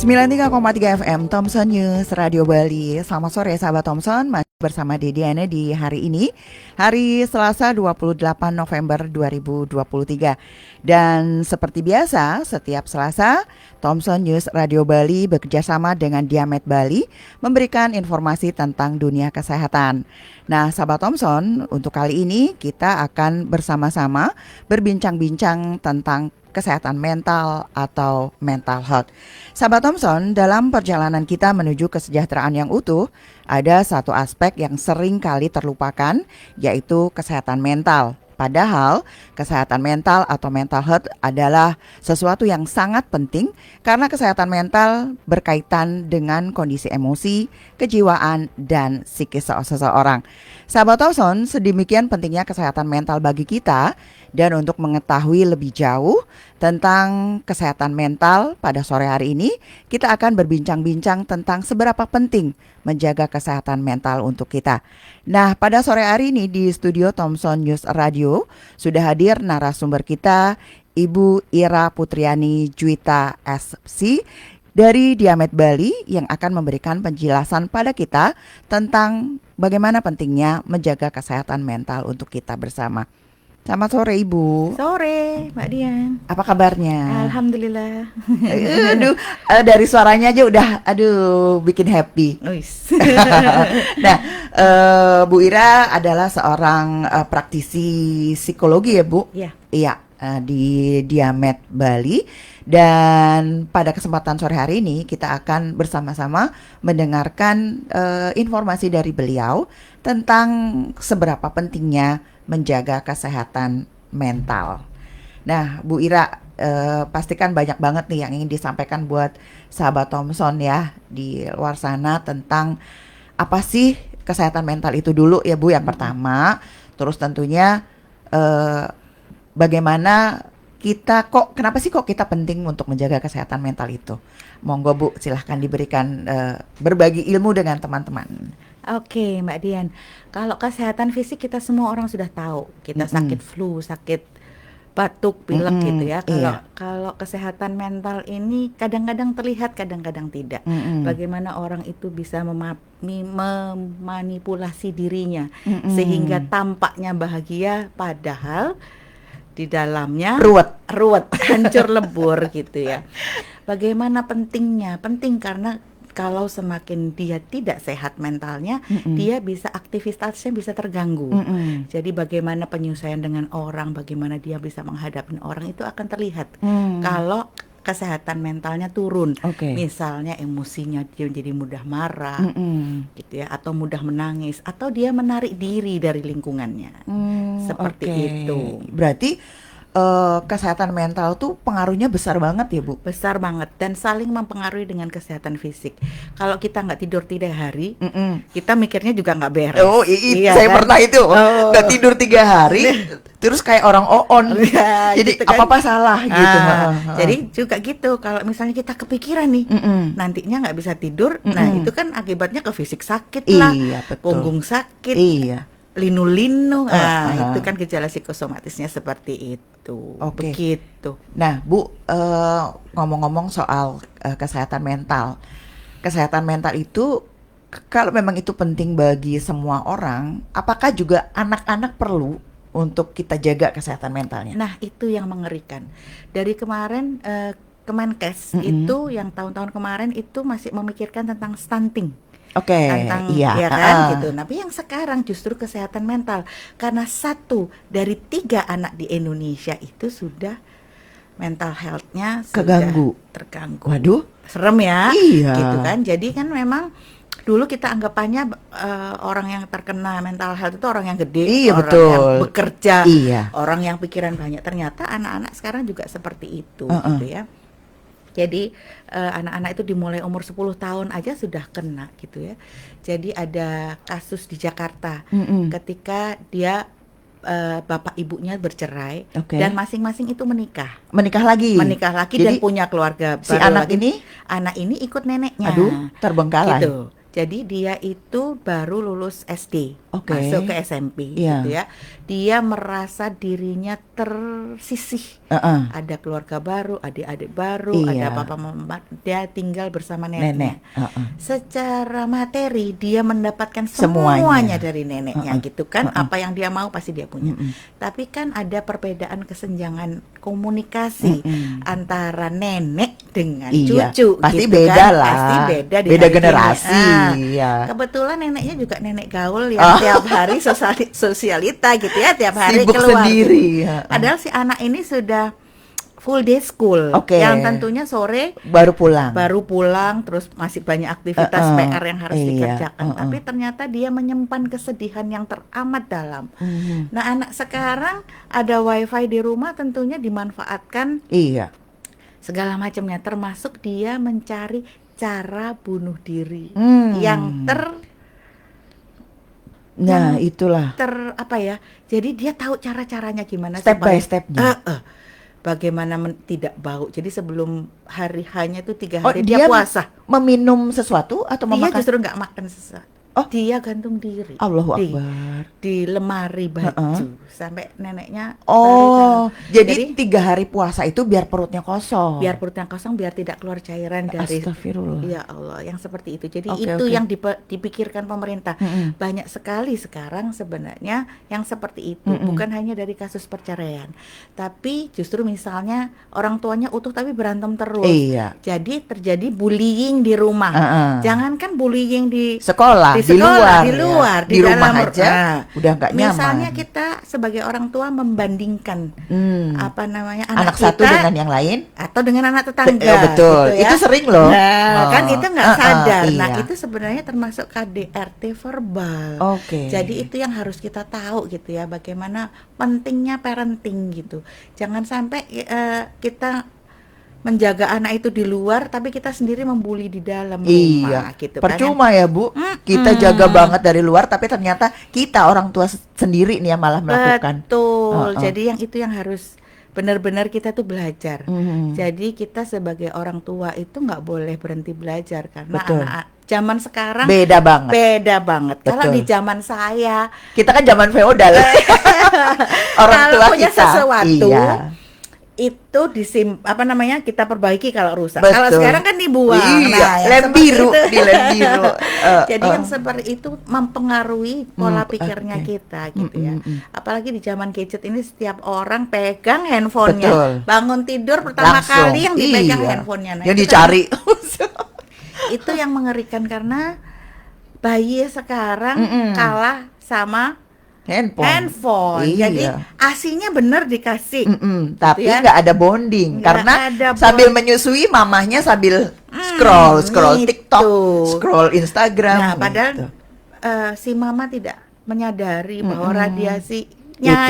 93,3 FM Thompson News Radio Bali. Selamat sore sahabat Thompson, masih bersama Dediane di hari ini, hari Selasa 28 November 2023. Dan seperti biasa, setiap Selasa Thompson News Radio Bali bekerjasama dengan Diamet Bali memberikan informasi tentang dunia kesehatan. Nah sahabat Thompson, untuk kali ini kita akan bersama-sama berbincang-bincang tentang kesehatan mental atau mental health. Sahabat Thompson, dalam perjalanan kita menuju kesejahteraan yang utuh, ada satu aspek yang sering kali terlupakan, yaitu kesehatan mental. Padahal kesehatan mental atau mental health adalah sesuatu yang sangat penting karena kesehatan mental berkaitan dengan kondisi emosi, kejiwaan, dan psikis seseorang. Sahabat Thompson, sedemikian pentingnya kesehatan mental bagi kita. Dan untuk mengetahui lebih jauh tentang kesehatan mental pada sore hari ini, kita akan berbincang-bincang tentang seberapa penting menjaga kesehatan mental untuk kita. Nah, pada sore hari ini di studio Thompson News Radio sudah hadir narasumber kita, Ibu Ira Putriani Juwita SC dari Diamet Bali yang akan memberikan penjelasan pada kita tentang bagaimana pentingnya menjaga kesehatan mental untuk kita bersama. Selamat sore Ibu. Sore Mbak Dian. Apa kabarnya? Alhamdulillah. Dari suaranya aja udah bikin happy. Nah, Bu Ira adalah seorang praktisi psikologi ya Bu? Iya. Iya, di Diamet Bali. Dan pada kesempatan sore hari ini kita akan bersama-sama mendengarkan informasi dari beliau tentang seberapa pentingnya menjaga kesehatan mental. Nah, Bu Ira, pastikan banyak banget nih yang ingin disampaikan buat sahabat Thompson ya di luar sana tentang apa sih kesehatan mental itu dulu ya Bu yang pertama. Terus tentunya bagaimana kenapa sih kita penting untuk menjaga kesehatan mental itu? Monggo Bu, silahkan diberikan berbagi ilmu dengan teman-teman. Oke Mbak Dian, kalau kesehatan fisik kita semua orang sudah tahu, kita sakit flu, sakit batuk, pilek gitu ya. Kalau kesehatan mental ini kadang-kadang terlihat, kadang-kadang tidak. Bagaimana orang itu bisa memanipulasi dirinya sehingga tampaknya bahagia, padahal di dalamnya ruwet, hancur lebur gitu ya. Bagaimana pentingnya? Penting karena kalau semakin dia tidak sehat mentalnya, dia bisa aktivitasnya bisa terganggu. Jadi bagaimana penyesuaian dengan orang, bagaimana dia bisa menghadapi orang itu akan terlihat kalau kesehatan mentalnya turun. Misalnya emosinya dia jadi mudah marah, gitu ya, atau mudah menangis, atau dia menarik diri dari lingkungannya. Seperti itu. Berarti kesehatan mental tuh pengaruhnya besar banget ya Bu? Besar banget dan saling mempengaruhi dengan kesehatan fisik. Kalau kita nggak tidur 3 hari, kita mikirnya juga nggak beres. Iya, saya kan? Pernah itu nggak tidur 3 hari, terus kayak orang on. Jadi gitu kan? Apa-apa salah gitu. Jadi juga gitu. Kalau misalnya kita kepikiran nih, nantinya nggak bisa tidur, nah itu kan akibatnya ke fisik sakit lah, punggung sakit. Iya. Linu-linu, itu kan gejala psikosomatisnya seperti itu. Begitu. Nah, Bu, ngomong-ngomong soal kesehatan mental itu kalau memang itu penting bagi semua orang, apakah juga anak-anak perlu untuk kita jaga kesehatan mentalnya? Nah, itu yang mengerikan. Dari kemarin Kemenkes itu yang tahun-tahun kemarin itu masih memikirkan tentang stunting. Tentang ya kan gitu. Tapi yang sekarang justru kesehatan mental karena 1 dari 3 anak di Indonesia itu sudah mental health-nya terganggu. Waduh, serem ya. Iya. Gitu kan. Jadi kan memang dulu kita anggapannya orang yang terkena mental health itu orang yang gede, orang yang bekerja, orang yang pikiran banyak. Ternyata anak-anak sekarang juga seperti itu gitu ya. Jadi anak-anak itu dimulai umur 10 tahun aja sudah kena gitu ya. Jadi ada kasus di Jakarta ketika dia bapak ibunya bercerai dan masing-masing itu menikah lagi jadi, dan punya keluarga si anak lagi. Anak ini ikut neneknya. Terbengkalai. Gitu. Jadi dia itu baru lulus SD. masuk ke SMP gitu ya. Dia merasa dirinya tersisih. Ada keluarga baru, adik-adik baru, ada papa mama, dia tinggal bersama neneknya. Secara materi dia mendapatkan semuanya dari neneknya gitu kan. Apa yang dia mau pasti dia punya. Tapi kan ada perbedaan kesenjangan komunikasi antara nenek dengan cucu pasti gitu beda kan. lah. Pasti beda generasi. Kebetulan neneknya juga nenek gaul yang tiap hari sosialita gitu ya, tiap hari sibuk keluar sendiri. Padahal si anak ini sudah full day school, yang tentunya sore baru pulang, terus masih banyak aktivitas PR yang harus dikerjakan. Tapi ternyata dia menyimpan kesedihan yang teramat dalam. Nah, anak sekarang ada wifi di rumah, tentunya dimanfaatkan segala macamnya, termasuk dia mencari cara bunuh diri yang itulah apa ya, jadi dia tahu cara-caranya gimana, step by stepnya. Bagaimana tidak bau. Jadi sebelum hari hanya itu 3 hari dia puasa. Meminum sesuatu atau memakan? Dia justru nggak makan sesuatu. Dia gantung diri. Allahu Akbar. Di lemari baju sampai neneknya. Jadi 3 hari puasa itu biar perutnya kosong. Biar tidak keluar cairan dari. Astagfirullah. Ya Allah, yang seperti itu. Jadi yang dipikirkan pemerintah. Banyak sekali sekarang sebenarnya yang seperti itu. Bukan hanya dari kasus perceraian, tapi justru misalnya orang tuanya utuh tapi berantem terus. Jadi terjadi bullying di rumah. Jangankan bullying di sekolah, di luar, di rumah dalam aja udah nggak nyaman. Misalnya kita sebagai orang tua membandingkan anak satu kita dengan yang lain atau dengan anak tetangga. Betul, gitu ya. Itu sering loh. Kan itu nggak sadar. Nah, itu sebenarnya termasuk KDRT verbal. Jadi itu yang harus kita tahu gitu ya, bagaimana pentingnya parenting gitu. Jangan sampai kita menjaga anak itu di luar tapi kita sendiri membuli di dalam rumah gitu. Percuma ya Bu, kita jaga banget dari luar tapi ternyata kita orang tua sendiri nih yang malah melakukan. Betul. Jadi yang itu yang harus benar-benar kita tuh belajar. Jadi kita sebagai orang tua itu nggak boleh berhenti belajar karena anak zaman sekarang beda banget. Kalau di zaman saya, kita kan zaman feodal. Orang tua punya kita sesuatu itu kita perbaiki kalau rusak. Kalau sekarang kan dibuang. Lem biru di lem biru. Jadi yang seperti itu mempengaruhi pola pikirnya kita gitu ya. Apalagi di zaman gadget ini setiap orang pegang handphonenya. Bangun tidur pertama kali yang dipegang handphonenya. Yang dicari. Itu yang mengerikan karena bayi sekarang kalah sama handphone. Jadi asinya bener dikasih, tapi nggak ada bonding karena sambil menyusui mamahnya sambil scroll TikTok, scroll Instagram. Nah, padahal si mama tidak menyadari bahwa radiasinya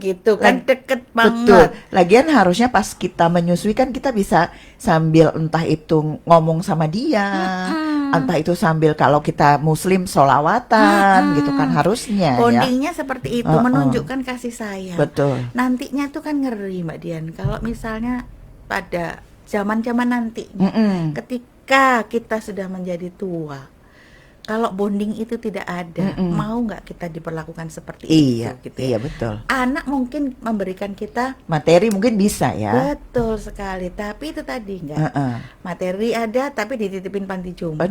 itu kan deket banget. Betul. Lagian harusnya pas kita menyusui kan kita bisa sambil entah itu ngomong sama dia. Entah itu sambil kalau kita muslim sholawatan gitu kan harusnya. Bondingnya seperti itu, menunjukkan kasih sayang. Betul. Nantinya tuh kan ngeri Mbak Dian. Kalau misalnya pada zaman-zaman nanti, ketika kita sudah menjadi tua, kalau bonding itu tidak ada, mau nggak kita diperlakukan seperti itu? Gitu ya? Iya betul. Anak mungkin memberikan kita materi, mungkin bisa ya. Betul sekali. Tapi itu tadi nggak materi ada, tapi dititipin panti jompo,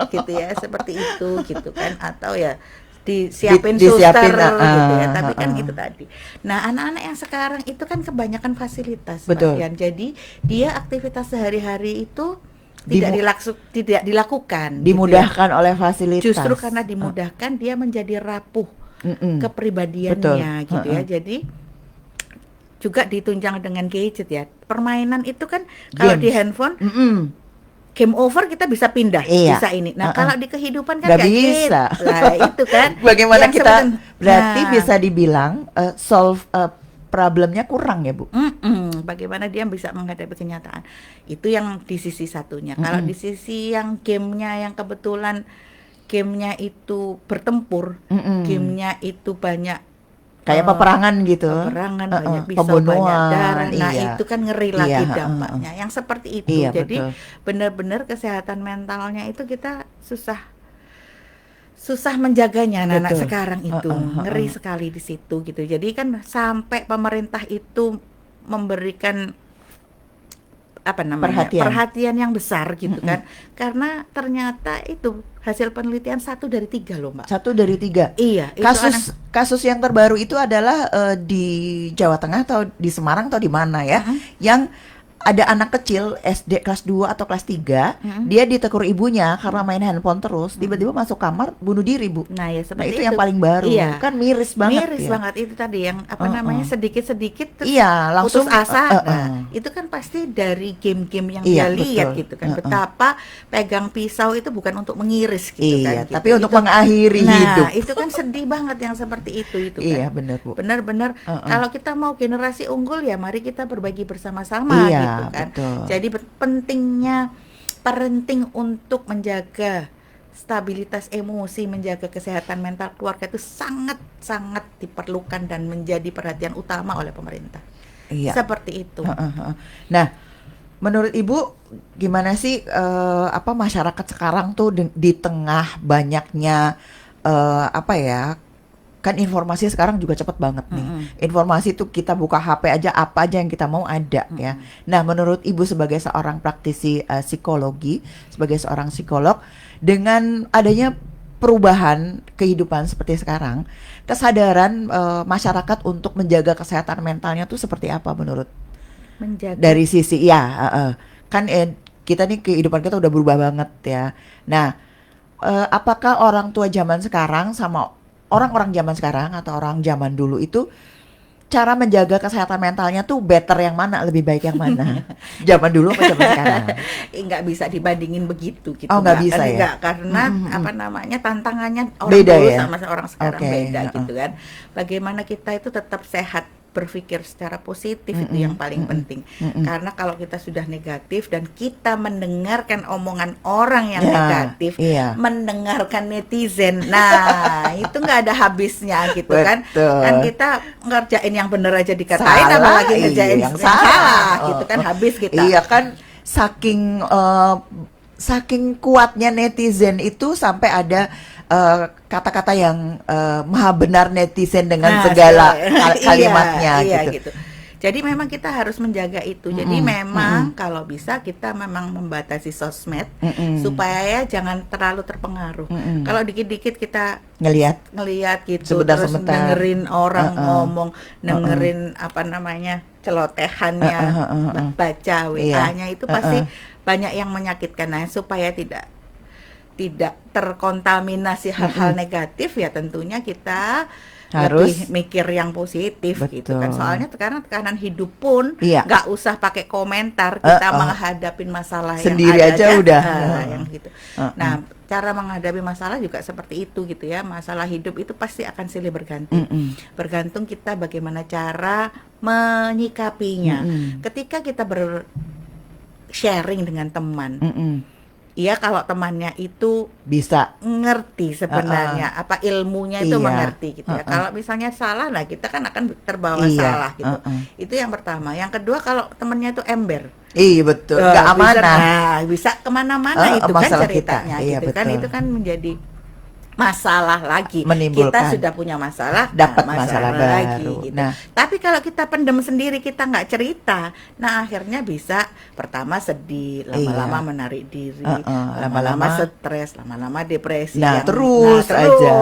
gitu ya, seperti itu, gitu kan? Atau ya disiapin suster, gitu ya. Tapi kan itu tadi. Nah, anak-anak yang sekarang itu kan kebanyakan fasilitas, betul. Jadi dia aktivitas sehari-hari itu tidak dilakukan, dimudahkan oleh fasilitas. Justru karena dimudahkan dia menjadi rapuh kepribadiannya. Betul. Gitu ya. Jadi juga ditunjang dengan gadget ya. Permainan itu kan kalau di handphone game over kita bisa pindah, bisa ini. Nah, kalau di kehidupan kan nggak bisa. Nah, itu kan. Bagaimana kita berarti bisa dibilang solve problemnya kurang ya Bu? Bagaimana dia bisa menghadapi kenyataan. Itu yang di sisi satunya. Kalau di sisi yang gamenya yang kebetulan gamenya itu bertempur, gamenya itu banyak kayak peperangan gitu. Peperangan banyak pisau, banyak darah. Nah, itu kan ngeri lagi dampaknya. Yang seperti itu. Jadi benar-benar kesehatan mentalnya itu kita susah menjaganya anak-anak Betul. sekarang itu. Ngeri sekali di situ gitu. Jadi kan sampai pemerintah itu memberikan apa namanya perhatian yang besar gitu kan, karena ternyata itu hasil penelitian 1 dari 3 loh Mbak. 1 dari 3. Iya. Kasus yang terbaru itu adalah di Jawa Tengah atau di Semarang atau di mana ya, yang ada anak kecil SD kelas 2 atau kelas 3, dia ditegur ibunya karena main handphone terus, tiba-tiba masuk kamar bunuh diri, Bu. Nah, ya seperti itu yang paling baru. Iya. Kan miris banget. Miris banget itu tadi yang apa namanya sedikit-sedikit terus langsung putus asa. Nah, itu kan pasti dari game-game yang dia lihat gitu kan. Betapa pegang pisau itu bukan untuk mengiris gitu kan. Gitu. Tapi untuk mengakhiri hidup. Nah, itu kan sedih banget yang seperti itu kan. Iya, benar, Bu. Benar-benar kalau kita mau generasi unggul ya mari kita berbagi bersama-sama gitu kan. Betul. Jadi penting untuk menjaga stabilitas emosi, menjaga kesehatan mental keluarga itu sangat-sangat diperlukan dan menjadi perhatian utama oleh pemerintah. Iya. Seperti itu. Nah, menurut Ibu gimana sih masyarakat sekarang tuh di tengah banyaknya kan informasi sekarang juga cepat banget nih. Informasi tuh kita buka HP aja apa aja yang kita mau ada ya. Nah, menurut Ibu sebagai seorang praktisi psikologi, sebagai seorang psikolog, dengan adanya perubahan kehidupan seperti sekarang, kesadaran masyarakat untuk menjaga kesehatan mentalnya tuh seperti apa menurut? Menjaga dari sisi kan kita nih kehidupan kita udah berubah banget ya. Nah, apakah orang tua zaman sekarang sama orang-orang zaman sekarang atau orang zaman dulu itu cara menjaga kesehatan mentalnya tuh better yang mana, lebih baik yang mana? Zaman dulu atau zaman sekarang? Nggak bisa dibandingin begitu gitu. Oh, nggak bisa ya? Nggak, karena tantangannya orang beda dulu ya? sama orang sekarang beda gitu kan. Bagaimana kita itu tetap sehat, berpikir secara positif itu yang paling penting. Karena kalau kita sudah negatif dan kita mendengarkan omongan orang yang negatif, mendengarkan netizen, nah itu nggak ada habisnya gitu. Kan kita ngerjain yang bener aja dikatain, apalagi ngerjain yang salah gitu kan, habis kita. Iya kan, saking kuatnya netizen itu sampai ada kata-kata yang maha benar netizen dengan segala kalimatnya gitu. Jadi memang kita harus menjaga itu. Jadi memang kalau bisa kita memang membatasi sosmed supaya jangan terlalu terpengaruh. Kalau dikit-dikit kita ngelihat gitu, terus dengerin orang ngomong, dengerin celotehannya, baca WA-nya itu pasti banyak yang menyakitkan. Nah, supaya tidak terkontaminasi hal-hal negatif ya tentunya kita harus lebih mikir yang positif gitu kan. Soalnya sekarang tekanan hidup pun nggak usah pakai komentar, kita menghadapi masalah sendiri yang ada aja udah yang gitu. Nah, cara menghadapi masalah juga seperti itu gitu ya. Masalah hidup itu pasti akan silih berganti. Bergantung kita bagaimana cara menyikapinya. Ketika kita sharing dengan teman, iya, kalau temannya itu bisa ngerti sebenarnya apa ilmunya itu mengerti gitu ya. Kalau misalnya salah, nah kita kan akan terbawa salah gitu. Itu yang pertama. Yang kedua, kalau temannya itu ember. Iya betul. Nggak amanah. Bisa kemana-mana itu kan ceritanya kita. Gitu kan. Itu kan menjadi masalah lagi. Menimbulkan. Kita sudah punya masalah, dapat masalah lagi baru. gitu. Tapi kalau kita pendem sendiri, kita nggak cerita, nah akhirnya bisa pertama sedih, lama-lama menarik diri, lama-lama stres, lama-lama depresi. Terus aja.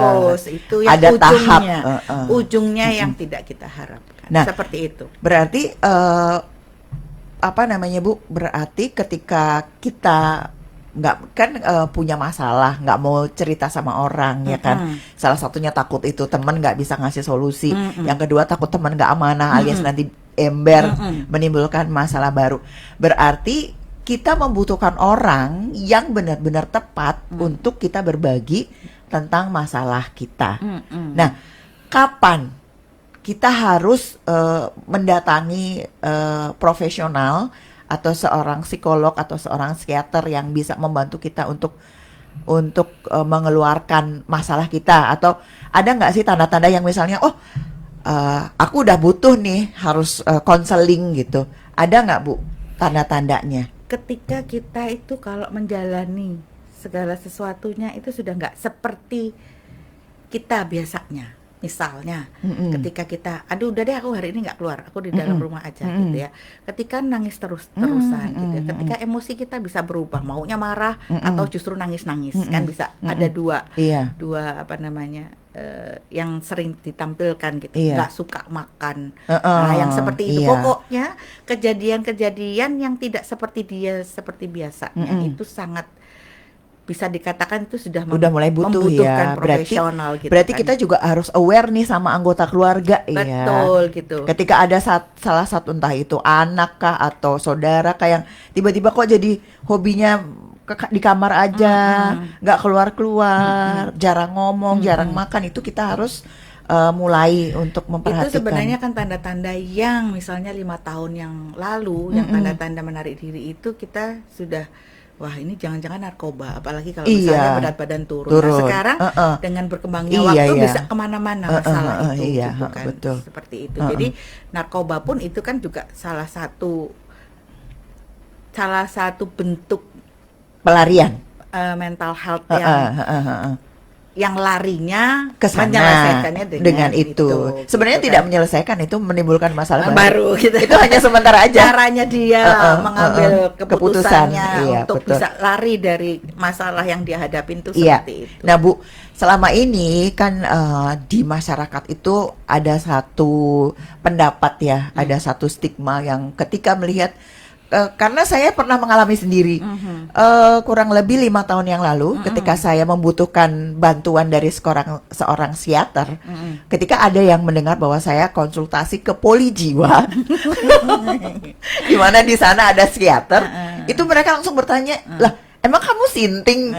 Itu yang ada ujungnya, tahap, ujungnya yang tidak kita harapkan. Nah, seperti itu. Berarti Bu? Berarti ketika kita punya masalah, nggak mau cerita sama orang, ya kan? Salah satunya takut itu teman nggak bisa ngasih solusi. Yang kedua takut teman nggak amanah, alias nanti ember, menimbulkan masalah baru. Berarti kita membutuhkan orang yang benar-benar tepat untuk kita berbagi tentang masalah kita. Nah, kapan kita harus mendatangi profesional atau seorang psikolog atau seorang psikiater yang bisa membantu kita untuk mengeluarkan masalah kita? Atau ada nggak sih tanda-tanda yang misalnya aku udah butuh nih harus konseling gitu, ada nggak Bu tanda-tandanya? Ketika kita itu kalau menjalani segala sesuatunya itu sudah nggak seperti kita biasanya. Misalnya ketika kita, aduh udah deh aku hari ini nggak keluar, aku di dalam rumah aja gitu ya. Ketika nangis terus-terusan gitu ya. Ketika emosi kita bisa berubah, maunya marah atau justru nangis-nangis kan bisa ada dua apa namanya yang sering ditampilkan gitu. Nggak suka makan, nah yang seperti itu. Pokoknya kejadian-kejadian yang tidak seperti dia seperti biasanya itu sangat bisa dikatakan itu sudah mulai butuh membutuhkan ya. Profesional berarti kan. Kita juga harus aware nih sama anggota keluarga. Betul gitu. Ketika ada salah satu entah itu anak kah atau saudara yang tiba-tiba kok jadi hobinya di kamar aja, nggak keluar-keluar, jarang ngomong, jarang makan, itu kita harus mulai untuk memperhatikan. Itu sebenarnya kan tanda-tanda yang misalnya 5 tahun yang lalu, yang tanda-tanda menarik diri itu kita sudah, wah ini jangan-jangan narkoba, apalagi kalau misalnya berat badan turun. Nah sekarang dengan berkembangnya waktu bisa kemana-mana masalah itu gitu kan. Betul. Seperti itu. Jadi narkoba pun itu kan juga salah satu bentuk pelarian mental health yang larinya menyelesaikannya dengan itu. Sebenarnya gitu tidak menyelesaikan, itu menimbulkan masalah baru gitu. Itu hanya sementara aja. Caranya dia mengambil keputusannya untuk bisa lari dari masalah yang dia hadapin itu seperti itu. Nah Bu, selama ini kan di masyarakat itu ada satu pendapat ya, ada satu stigma yang ketika melihat karena saya pernah mengalami sendiri kurang lebih 5 tahun yang lalu ketika saya membutuhkan bantuan dari seorang psikiater, ketika ada yang mendengar bahwa saya konsultasi ke poli jiwa di mana di sana ada psikiater, itu mereka langsung bertanya, lah emang kamu sinting?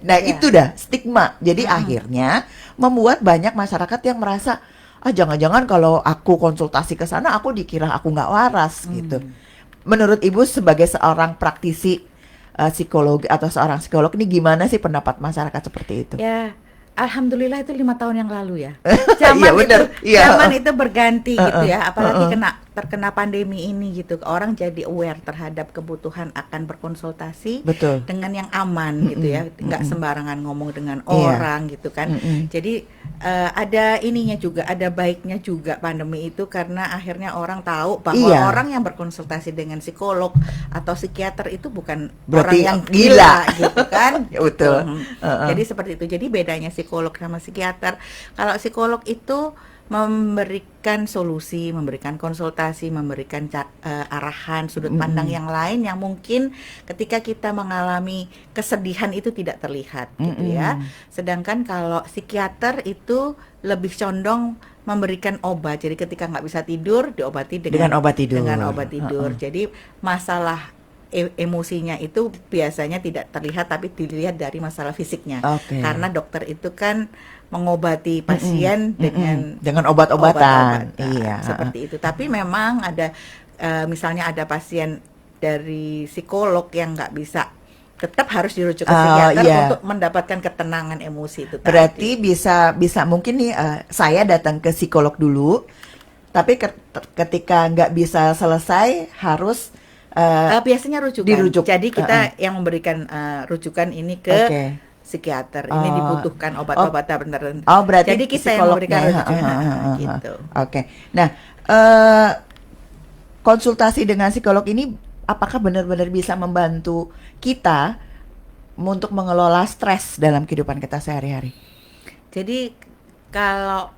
Nah itu dah stigma. Jadi akhirnya membuat banyak masyarakat yang merasa, jangan-jangan kalau aku konsultasi ke sana aku dikira aku nggak waras gitu. Menurut Ibu sebagai seorang praktisi psikologi atau seorang psikolog ini gimana sih pendapat masyarakat seperti itu? Ya, alhamdulillah itu 5 tahun yang lalu ya. Zaman itu berganti gitu ya, apalagi terkena pandemi ini gitu. Orang jadi aware terhadap kebutuhan akan berkonsultasi dengan yang aman gitu ya, nggak sembarangan ngomong dengan orang gitu kan. Jadi ada ininya juga, ada baiknya juga pandemi itu karena akhirnya orang tahu bahwa orang yang berkonsultasi dengan psikolog atau psikiater itu bukan berarti orang yang gila gitu kan. Betul. Jadi seperti itu. Jadi bedanya psikolog sama psikiater, kalau psikolog itu memberikan solusi, memberikan konsultasi, memberikan arahan, sudut pandang yang lain yang mungkin ketika kita mengalami kesedihan itu tidak terlihat gitu ya. Sedangkan kalau psikiater itu lebih condong memberikan obat. Jadi ketika nggak bisa tidur diobati dengan obat tidur. Jadi masalah emosinya itu biasanya tidak terlihat tapi dilihat dari masalah fisiknya. Karena dokter itu kan mengobati pasien dengan obat-obatan. Seperti itu. Tapi memang ada misalnya ada pasien dari psikolog yang nggak bisa, tetap harus dirujuk ke psikiater untuk mendapatkan ketenangan emosi itu. Berarti bisa mungkin nih saya datang ke psikolog dulu, tapi ketika nggak bisa selesai harus biasanya rujukan. Jadi kita yang memberikan rujukan ini ke psikiater. Ini dibutuhkan obat-obatan tertentu. Berarti jadi kita yang memberikan rujukan gitu. Nah, konsultasi dengan psikolog ini apakah benar-benar bisa membantu kita untuk mengelola stres dalam kehidupan kita sehari-hari? Jadi kalau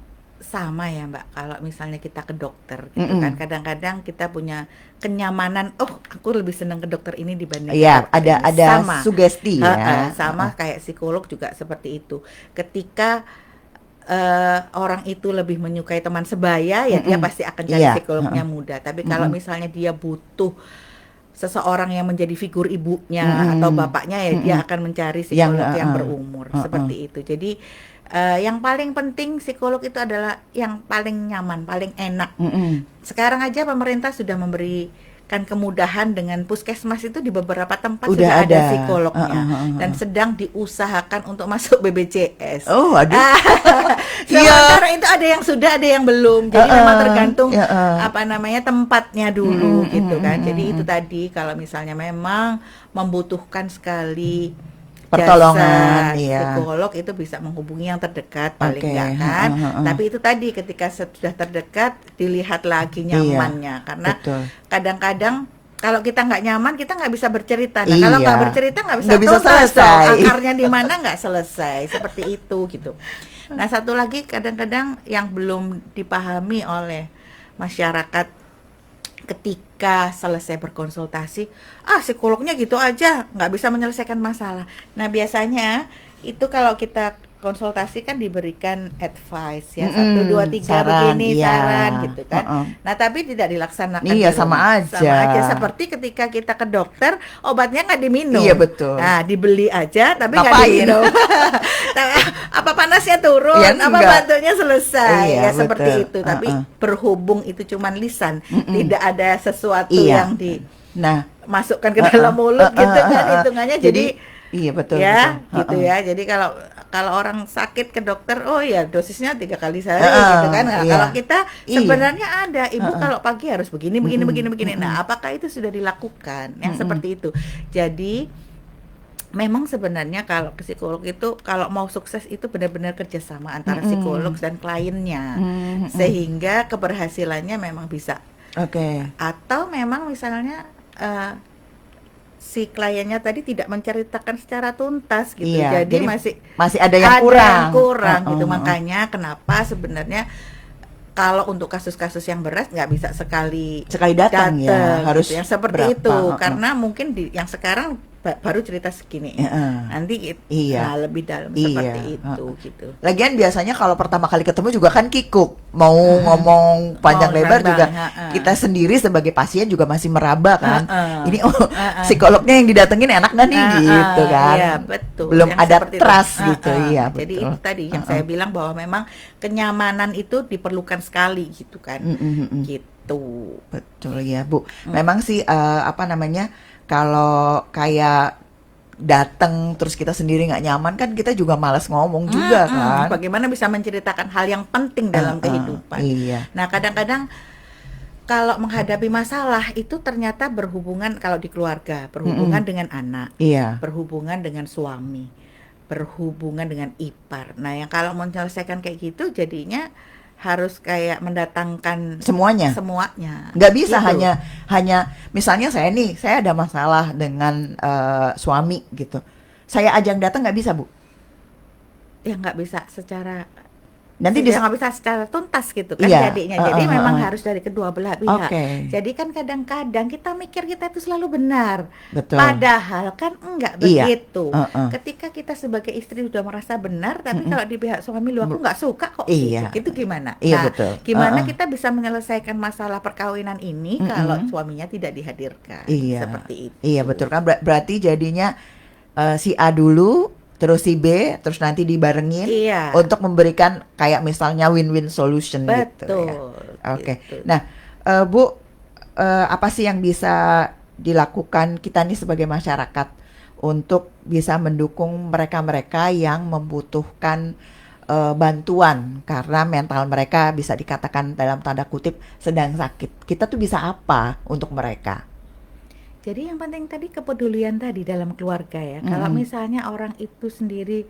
sama ya Mbak, kalau misalnya kita ke dokter gitu kan, kadang-kadang kita punya kenyamanan, aku lebih senang ke dokter ini dibanding ada sama. Sugesti sama kayak psikolog juga seperti itu. Ketika orang itu lebih menyukai teman sebaya ya dia pasti akan cari psikolognya mudah. Tapi kalau misalnya dia butuh seseorang yang menjadi figur ibunya atau bapaknya ya dia akan mencari psikolog yang berumur seperti itu. Jadi yang paling penting psikolog itu adalah yang paling nyaman, paling enak. Sekarang aja pemerintah sudah memberikan kemudahan dengan puskesmas itu di beberapa tempat sudah ada psikolognya dan sedang diusahakan untuk masuk BPJS. Sementara itu ada yang sudah, ada yang belum. Jadi memang tergantung tempatnya dulu gitu kan. Jadi itu tadi kalau misalnya memang membutuhkan sekali pertolongan, jasa iya. psikolog itu bisa menghubungi yang terdekat paling Oke, enggak kan. heeh. Tapi itu tadi ketika sudah terdekat dilihat lagi Iya, nyamannya, karena betul. kadang-kadang kalau kita nggak nyaman kita nggak bisa bercerita. Nah kalau nggak Iya, bercerita nggak bisa nggak bisa tuntas dong, selesai. akarnya di mana nggak selesai seperti itu gitu. Nah satu lagi kadang-kadang yang belum dipahami oleh masyarakat ketika selesai berkonsultasi, psikolognya gitu aja nggak bisa menyelesaikan masalah. Nah biasanya itu kalau kita konsultasi kan diberikan advice ya, 1, 2, 3 saran, begini iya. saran gitu kan. Heeh. Nah tapi tidak dilaksanakan Iya, di sama rumah. aja. Sama aja seperti ketika kita ke dokter obatnya nggak diminum. Iya, betul. Nah dibeli aja tapi nggak Ngapain? diminum. Nah, apa panasnya turun, Ya, apa enggak. batuknya selesai, Iya, ya seperti betul. itu. Tapi Heeh. berhubung itu cuman lisan, tidak ada sesuatu Iya. yang Nah, dimasukkan ke dalam mulut gitu kan, hitungannya jadi iya betul, ya betul. gitu Heeh. ya. Jadi kalau orang sakit ke dokter, oh ya dosisnya 3 kali sehari Heeh, gitu kan. Nah, iya. kalau kita Iya. sebenarnya ada ibu kalau pagi harus begini begini begini begini. Mm-mm. Nah, apakah itu sudah dilakukan yang seperti itu? Jadi memang sebenarnya kalau psikolog itu kalau mau sukses itu benar-benar kerjasama antara psikolog dan kliennya, sehingga keberhasilannya memang bisa. Oke. Atau memang misalnya si kliennya tadi tidak menceritakan secara tuntas gitu. Iya, Jadi jadi masih ada yang kurang. gitu. Heeh. Makanya kenapa sebenarnya kalau untuk kasus-kasus yang berat nggak bisa sekali Datang ya, harus gitu ya, seperti berapa, itu. heeh. Karena mungkin yang sekarang baru cerita segini. Heeh. Nanti Iya. nah, lebih dalam Iya, seperti itu heeh. gitu. Lagian biasanya kalau pertama kali ketemu juga kan kikuk, mau ngomong panjang Mau lebar nambah, juga heeh. kita sendiri sebagai pasien juga masih meraba kan. Heeh. Ini psikolognya yang didatengin enak nggak nih gitu kan. Iya, betul. Belum Yang ada seperti trust itu. gitu, iya Jadi betul. itu tadi yang saya bilang bahwa memang kenyamanan itu diperlukan sekali gitu kan. Gitu. Betul ya Bu. Memang sih apa namanya, kalau kayak datang terus kita sendiri nggak nyaman kan kita juga malas ngomong juga kan. Bagaimana bisa menceritakan hal yang penting dalam kehidupan. Iya. Nah, kadang-kadang kalau menghadapi masalah itu ternyata berhubungan kalau di keluarga, berhubungan dengan anak, Iya. berhubungan dengan suami, berhubungan dengan ipar. Nah, yang kalau menyelesaikan kayak gitu jadinya harus kayak mendatangkan Semuanya. Nggak bisa Gitu. hanya misalnya saya ada masalah dengan suami gitu. Saya ajang datang nggak bisa Bu. Ya nggak bisa secara Nanti nggak bisa secara tuntas gitu kan Iya, jadinya. Jadi memang harus dari kedua belah pihak. Oke. Jadi kan kadang-kadang kita mikir kita itu selalu benar. Betul. Padahal kan enggak Iya. begitu. Ketika kita sebagai istri sudah merasa benar, tapi kalau di pihak suami lu aku nggak suka kok. Iya. Gitu. Itu gimana? Iya, Nah, betul. gimana kita bisa menyelesaikan masalah perkawinan ini kalau suaminya tidak dihadirkan? Iya. Seperti itu. Iya betul kan, berarti jadinya si A dulu, terus si B, terus nanti dibarengin Iya. untuk memberikan kayak misalnya win-win solution gitu ya. Betul. Oke. Gitu. Nah, Bu, apa sih yang bisa dilakukan kita nih sebagai masyarakat untuk bisa mendukung mereka-mereka yang membutuhkan bantuan karena mental mereka bisa dikatakan dalam tanda kutip sedang sakit. Kita tuh bisa apa untuk mereka? Jadi yang penting tadi kepedulian tadi dalam keluarga ya. Kalau misalnya orang itu sendiri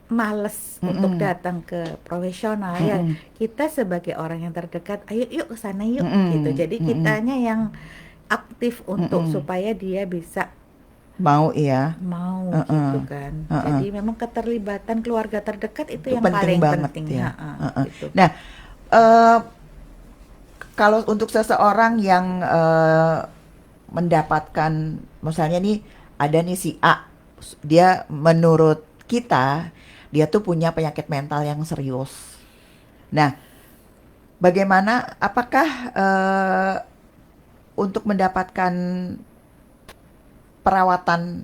males untuk datang ke profesional ya, kita sebagai orang yang terdekat, ayo yuk ke sana yuk gitu. Jadi kitanya yang aktif untuk supaya dia bisa Mau gitu kan. Jadi memang keterlibatan keluarga terdekat itu yang penting paling banget penting ya. gitu. Nah, kalau untuk seseorang yang mendapatkan, misalnya nih ada nih si A, dia menurut kita dia tuh punya penyakit mental yang serius. Nah, bagaimana? Apakah untuk mendapatkan perawatan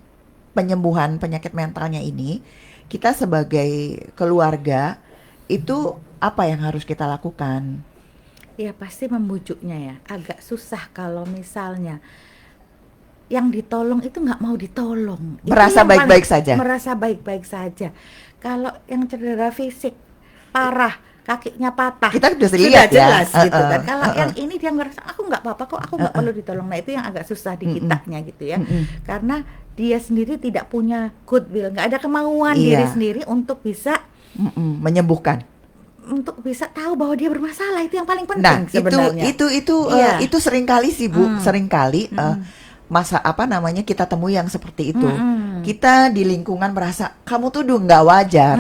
penyembuhan penyakit mentalnya ini, kita sebagai keluarga itu apa yang harus kita lakukan? Ya pasti membujuknya ya, agak susah kalau misalnya yang ditolong itu nggak mau ditolong. Merasa baik-baik saja. Merasa baik-baik saja. Kalau yang cedera fisik parah, kakinya patah, Kita sudah sudah lihat ya. jelas gitu kan. Kalau yang ini dia ngerasa aku nggak apa-apa kok, aku nggak perlu ditolong. Nah itu yang agak susah di kitanya gitu ya. Karena dia sendiri tidak punya goodwill, nggak ada kemauan Iya. diri sendiri untuk bisa Menyembuhkan. untuk bisa tahu bahwa dia bermasalah. Itu yang paling Nah, penting sebenarnya. itu Iya. itu seringkali sih Bu, seringkali masa apa namanya kita temui yang seperti itu. Kita di lingkungan merasa kamu tuh udah nggak wajar,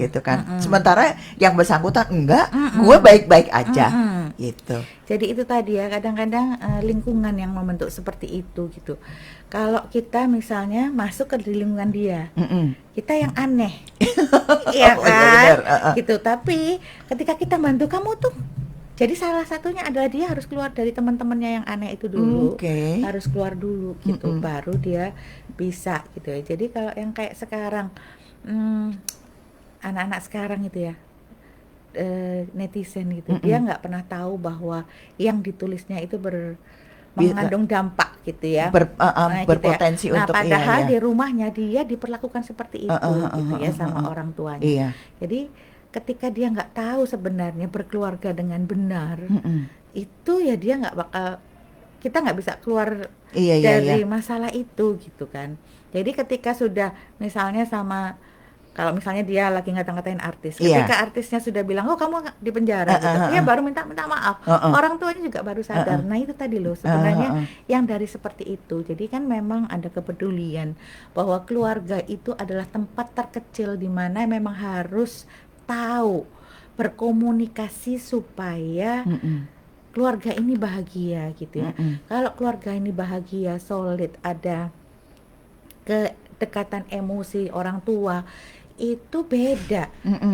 gitu kan. Sementara yang bersangkutan enggak, gue baik-baik aja, gitu. Jadi itu tadi ya, kadang-kadang lingkungan yang membentuk seperti itu gitu. Kalau kita misalnya masuk ke lingkungan dia, kita yang aneh, ya Oh, iya kan, benar, gitu. Tapi ketika kita bantu kamu tuh, jadi salah satunya adalah dia harus keluar dari teman-temannya yang aneh itu dulu, Oke. harus keluar dulu gitu, baru dia bisa gitu ya. Jadi kalau yang kayak sekarang, anak-anak sekarang itu ya, netizen gitu, dia nggak pernah tahu bahwa yang ditulisnya itu mengandung dampak gitu ya. Nah, berpotensi gitu ya. Nah, untuk padahal iya. di rumahnya dia diperlakukan seperti itu gitu ya sama orang tuanya. Iya. Jadi ketika dia nggak tahu sebenarnya berkeluarga dengan benar, itu ya dia nggak bakal, kita nggak bisa keluar dari masalah itu gitu kan. Jadi ketika sudah misalnya kalau misalnya dia lagi ngata-ngatain artis, ketika artisnya sudah bilang, oh kamu di penjara gitu, dia baru minta maaf, orang tuanya juga baru sadar. Nah itu tadi loh sebenarnya yang dari seperti itu. Jadi kan memang ada kepedulian bahwa keluarga itu adalah tempat terkecil di mana memang harus tahu berkomunikasi supaya keluarga ini bahagia gitu ya. Kalau keluarga ini bahagia, solid, ada kedekatan emosi orang tua, itu beda.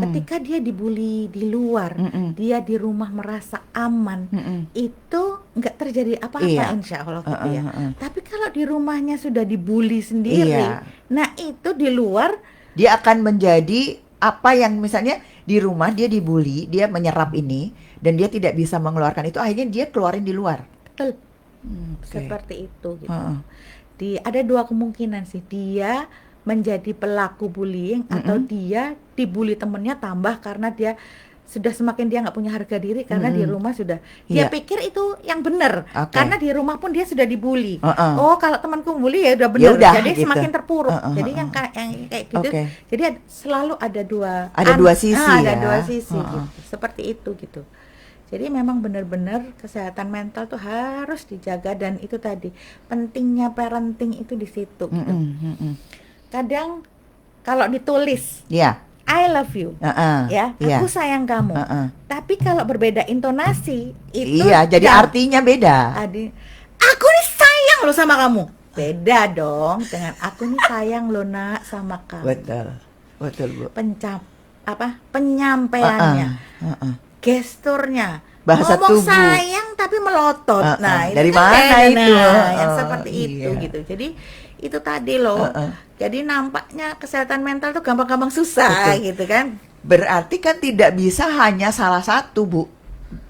Ketika dia dibully di luar, dia di rumah merasa aman, itu nggak terjadi apa-apa insya Allah gitu ya. Tapi kalau di rumahnya sudah dibully sendiri, nah itu di luar dia akan menjadi apa yang misalnya di rumah dia dibully, dia menyerap ini dan dia tidak bisa mengeluarkan itu, akhirnya dia keluarin di luar. Betul. Seperti itu gitu. Ada dua kemungkinan sih, dia menjadi pelaku bullying atau dia dibully temennya tambah karena dia sudah semakin dia nggak punya harga diri karena di rumah sudah dia pikir itu yang benar karena di rumah pun dia sudah dibully. Oh kalau temanku bully ya udah benar, jadi gitu. Semakin terpuruk. Jadi yang kayak gitu. Jadi selalu ada dua sisi. Ada dua sisi gitu. Seperti itu gitu. Jadi memang benar-benar kesehatan mental tuh harus dijaga, dan itu tadi pentingnya parenting itu di situ gitu. Kadang kalau ditulis I love you, aku sayang kamu. Tapi kalau berbeda intonasi itu jadi artinya beda. Aku nih sayang lo sama kamu. Beda dong dengan aku nih sayang lo nak sama kamu. Betul Bu. Penyampaiannya, gesturnya, bahasa ngomong tubuh. Sayang tapi melotot. Nah, dari itu mana itu? Yang seperti itu gitu. Jadi itu tadi loh. Jadi nampaknya kesehatan mental tuh gampang-gampang susah gitu kan. Berarti kan tidak bisa hanya salah satu Bu.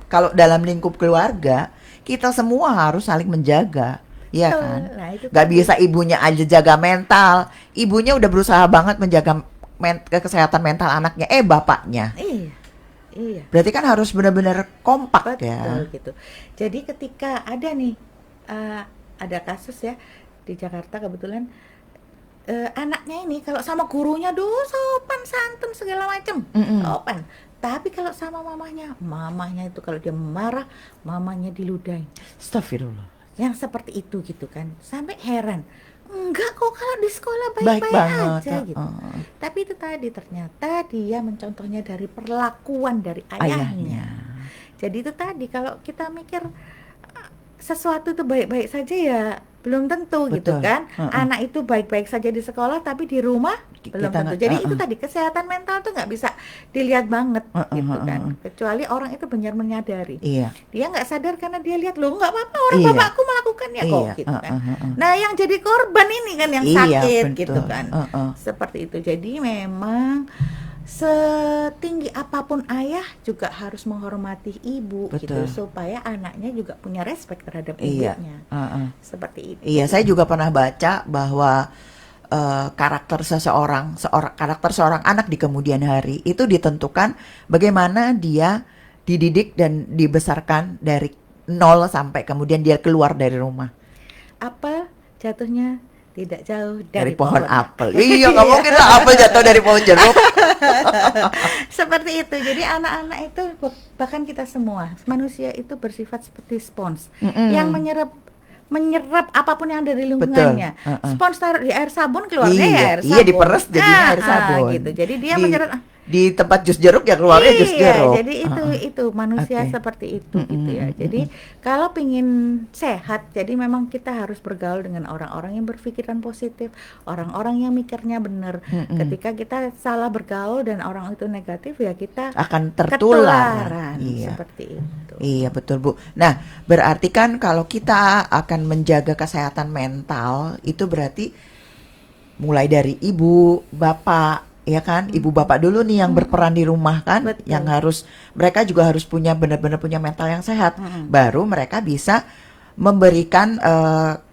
Kalau dalam lingkup keluarga, kita semua harus saling menjaga. Iya kan? Nah, gak bisa ibunya aja jaga mental. Ibunya udah berusaha banget menjaga kesehatan mental anaknya. Bapaknya. Iya. Berarti kan harus benar-benar kompak. Betul, ya. Gitu. Jadi ketika ada nih ada kasus ya di Jakarta kebetulan, anaknya ini kalau sama gurunya sopan santun segala macam, sopan. Tapi kalau sama mamahnya itu kalau dia marah, mamanya diludahin. Astagfirullah. Yang seperti itu gitu kan, sampai heran. Enggak kok, kalau di sekolah baik-baik aja gitu. Tapi itu tadi ternyata dia mencontohnya dari perlakuan dari ayahnya. Jadi itu tadi kalau kita mikir sesuatu itu baik-baik saja ya belum tentu. Betul. Gitu kan. Anak itu baik-baik saja di sekolah tapi di rumah belum tentu. Jadi itu tadi kesehatan mental tuh nggak bisa dilihat banget gitu kan. Kecuali orang itu benar menyadari. Dia nggak sadar karena dia lihat loh nggak apa-apa orang bapakku melakukannya kok gitu kan. Nah yang jadi korban ini kan yang sakit gitu kan. Seperti itu. Jadi memang setinggi apapun ayah juga harus menghormati ibu. Betul. Gitu supaya anaknya juga punya respect terhadap ibunya. Seperti itu. Iya, saya juga pernah baca bahwa karakter seorang anak di kemudian hari itu ditentukan bagaimana dia dididik dan dibesarkan dari nol sampai kemudian dia keluar dari rumah. Apa jatuhnya tidak jauh dari dari pohon apel. Iya, nggak mungkin lah apel jatuh dari pohon jeruk. Seperti itu. Jadi anak-anak itu, bahkan kita semua manusia itu bersifat seperti spons yang menyerap apapun yang ada di lingkungannya. Spons taruh di air sabun, keluarnya ya air sabun. Iya, diperes jadinya air sabun. Gitu. Jadi dia menyerap di tempat jus jeruk ya keluarnya jus jeruk. Jadi itu manusia seperti itu gitu ya. Jadi kalau pingin sehat, jadi memang kita harus bergaul dengan orang-orang yang berpikiran positif, orang-orang yang mikirnya benar. Ketika kita salah bergaul dan orang itu negatif, ya kita akan tertular. Seperti itu. Iya, betul, Bu. Nah, berarti kan kalau kita akan menjaga kesehatan mental, itu berarti mulai dari ibu, bapak, ya kan, ibu bapak dulu nih yang berperan di rumah kan. Betul. Yang harus, mereka juga harus punya benar-benar punya mental yang sehat, baru mereka bisa memberikan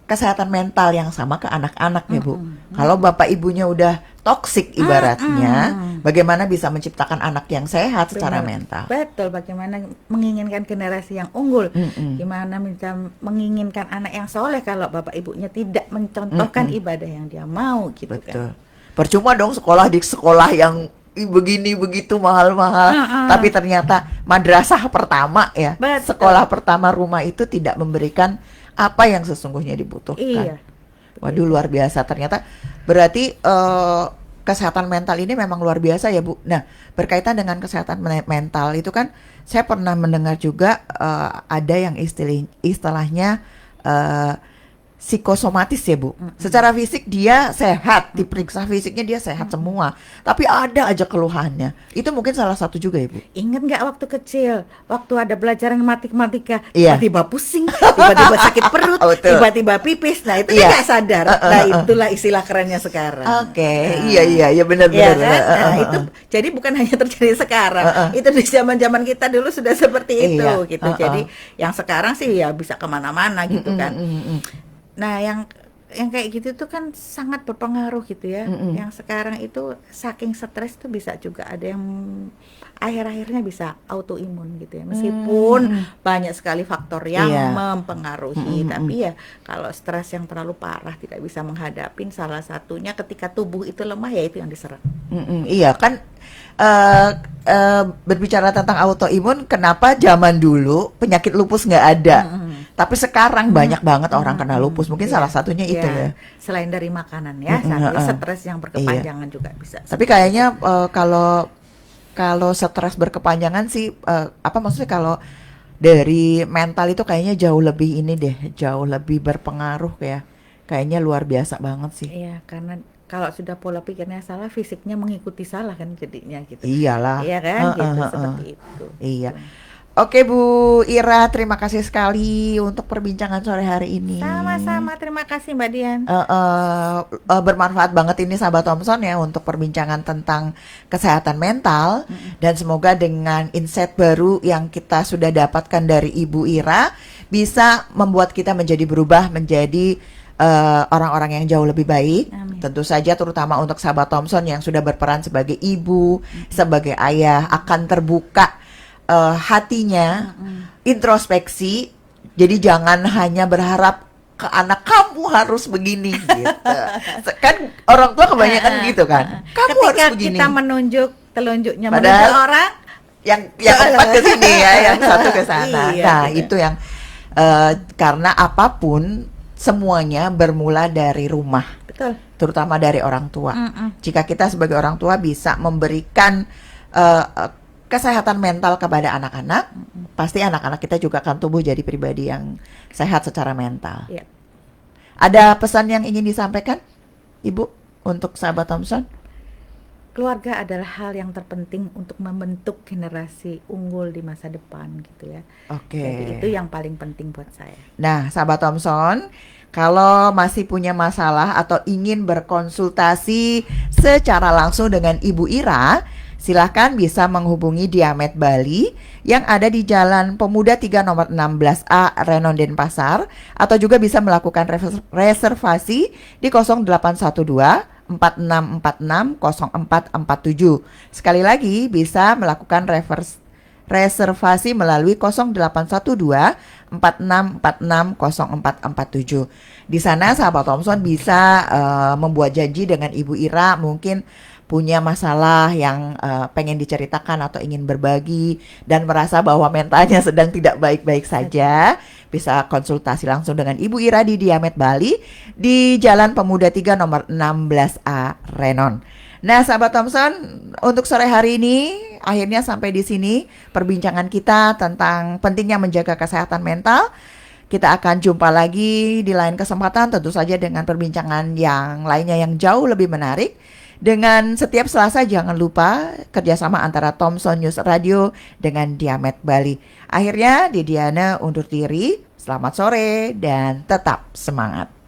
kesehatan mental yang sama ke anak-anak ya Bu. Kalau bapak ibunya udah toksik ibaratnya, bagaimana bisa menciptakan anak yang sehat secara mental? Betul, bagaimana menginginkan generasi yang unggul, gimana bisa menginginkan anak yang soleh kalau bapak ibunya tidak mencontohkan ibadah yang dia mau gitu. Betul. Kan. Percuma dong sekolah di sekolah yang begini begitu mahal-mahal, tapi ternyata madrasah pertama ya, sekolah pertama rumah itu tidak memberikan apa yang sesungguhnya dibutuhkan. Iya. Waduh, luar biasa ternyata. Berarti kesehatan mental ini memang luar biasa ya Bu. Nah, berkaitan dengan kesehatan mental itu kan saya pernah mendengar juga ada yang istilahnya psikosomatis ya Bu. Secara fisik dia sehat, diperiksa fisiknya dia sehat semua, tapi ada aja keluhannya. Itu mungkin salah satu juga ya Bu. Ingat nggak waktu kecil, waktu ada pelajaran matematika, tiba-tiba pusing, tiba-tiba sakit perut, tiba-tiba pipis. Nah itu kan nggak sadar. Nah itulah istilah kerennya sekarang. Iya benar-benar. Nah itu jadi bukan hanya terjadi sekarang, itu di zaman-zaman kita dulu sudah seperti itu gitu. Jadi yang sekarang sih ya bisa kemana-mana gitu kan. Nah, yang kayak gitu tuh kan sangat berpengaruh gitu ya. Yang sekarang itu saking stres tuh bisa juga ada yang akhir-akhirnya bisa autoimun gitu ya. Meskipun banyak sekali faktor yang mempengaruhi, tapi ya kalau stres yang terlalu parah tidak bisa menghadapin, salah satunya ketika tubuh itu lemah ya itu yang diserang. Iya kan. Berbicara tentang autoimun, kenapa zaman dulu penyakit lupus nggak ada? Tapi sekarang banyak banget orang kena lupus. Mungkin salah satunya itu ya. Selain dari makanan ya, stres yang berkepanjangan juga bisa. Tapi kayaknya kalau stres berkepanjangan sih, maksudnya kalau dari mental itu kayaknya jauh lebih berpengaruh ya. Kayaknya luar biasa banget sih. Iya, karena kalau sudah pola pikirnya salah, fisiknya mengikuti salah kan jadinya gitu. Iyalah. Iya kan, seperti itu. Iya. Oke Bu Ira, terima kasih sekali untuk perbincangan sore hari ini. Sama-sama, terima kasih Mbak Dian. Bermanfaat banget ini sahabat Thomson ya untuk perbincangan tentang kesehatan mental, dan semoga dengan insight baru yang kita sudah dapatkan dari Ibu Ira bisa membuat kita berubah menjadi orang-orang yang jauh lebih baik. Amin. Tentu saja terutama untuk sahabat Thomson yang sudah berperan sebagai ibu, sebagai ayah, akan terbuka hatinya, introspeksi. Jadi jangan hanya berharap ke anak kamu harus begini gitu. Kan orang tua kebanyakan gitu kan. Kamu ketika harus begini. Kita menunjuk telunjuknya padahal menunjuk orang yang empat ke sini ya, yang satu ke sana. Nah, itu yang karena apapun semuanya bermula dari rumah. Betul. Terutama dari orang tua. Jika kita sebagai orang tua bisa memberikan kesehatan mental kepada anak-anak, pasti anak-anak kita juga akan tumbuh jadi pribadi yang sehat secara mental. Yeah. Ada pesan yang ingin disampaikan, Ibu, untuk sahabat Thomson? Keluarga adalah hal yang terpenting untuk membentuk generasi unggul di masa depan gitu ya. Oke. Jadi itu yang paling penting buat saya. Nah, sahabat Thomson, kalau masih punya masalah atau ingin berkonsultasi secara langsung dengan Ibu Ira, silahkan bisa menghubungi Diamet Bali yang ada di Jalan Pemuda 3 nomor 16A Renon Denpasar, atau juga bisa melakukan reservasi di 0812 4646 0447. Sekali lagi bisa melakukan reservasi melalui 0812 46460447. Di sana sahabat Thompson bisa membuat janji dengan Ibu Ira, mungkin punya masalah yang pengen diceritakan atau ingin berbagi dan merasa bahwa mentalnya sedang tidak baik-baik saja, bisa konsultasi langsung dengan Ibu Ira di Diamet Bali di Jalan Pemuda 3 nomor 16A Renon. Nah, sahabat Thompson, untuk sore hari ini akhirnya sampai di sini perbincangan kita tentang pentingnya menjaga kesehatan mental. Kita akan jumpa lagi di lain kesempatan, tentu saja dengan perbincangan yang lainnya yang jauh lebih menarik. Dengan setiap Selasa jangan lupa kerjasama antara Thompson News Radio dengan Diamet Bali. Akhirnya Didiana undur diri, selamat sore dan tetap semangat.